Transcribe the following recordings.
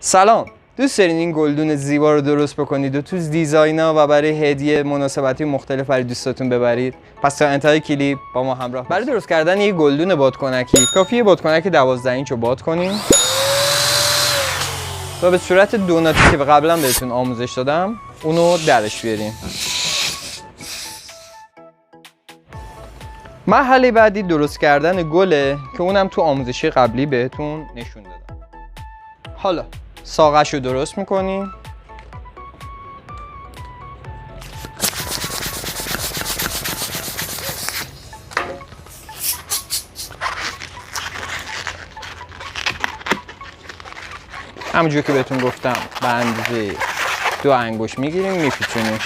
سلام، دوست دارین این گلدون زیبا رو درست بکنید و تو دیزاینا و برای هدیه مناسبتی مختلف برای دوستاتون ببرید؟ پس تا انتهای کلیپ با ما همراه. برای درست کردن یک گلدون بادکنکی کافیه بادکنک 12 اینچ رو باد کنیم و به صورت دوناتی که قبلا بهتون آموزش دادم اونو درش بیاریم. مرحله بعدی درست کردن گله که اونم تو آموزشی قبلی بهتون نشون دادم. حالا ساقش رو درست میکنیم. همونجور که بهتون گفتم به اندازه 2 انگشت میگیریم میپیچونیم،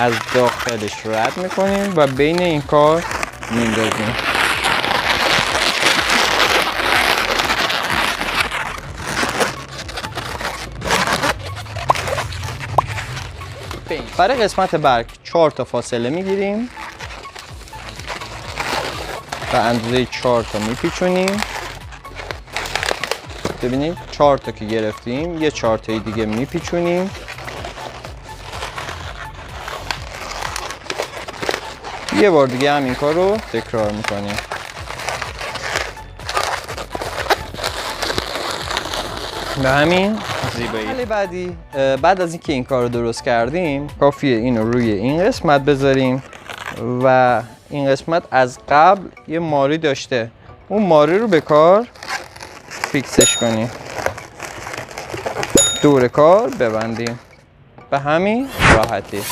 از داخلش رد میکنیم و بین این کار میندازیم. برای قسمت برگ 4 تا فاصله میگیریم و اندازه 4 تا میپیچونیم. ببینید 4 تا که گرفتیم یه 4 تای دیگه میپیچونیم. یه بار دیگه هم این کار رو تکرار میکنیم. به همین زیبایی. حالا بعدی بعد از اینکه این کار رو درست کردیم کافیه اینو روی این قسمت بذاریم و این قسمت از قبل یه ماری داشته، اون ماری رو به کار فیکسش کنیم، دور کار ببندیم. به همین راحتی.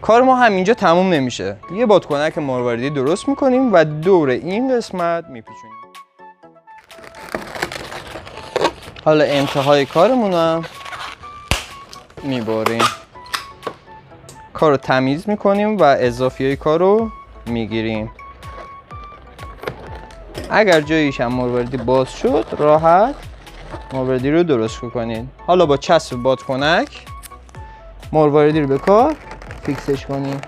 کار ما همینجا تموم نمیشه. یه بادکنک مرواریدی درست میکنیم و دور این قسمت میپیچونیم. حالا انتهای کارمون هم میبریم، کار رو تمیز میکنیم و اضافی های کار رو میگیریم. اگر جاییش هم مرواریدی باز شد راحت مرواریدی رو درست کنید. حالا با چسب بادکنک مرواریدی رو به کار فیکسش کنیم.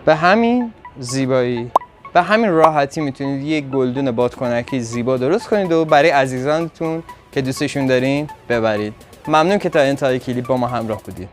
به همین زیبایی، به همین راحتی میتونید یک گلدون بادکنکی زیبا درست کنید و برای عزیزانتون که دوستشون دارین ببرید. ممنون که تا انتهای کلیپ با ما همراه بودید.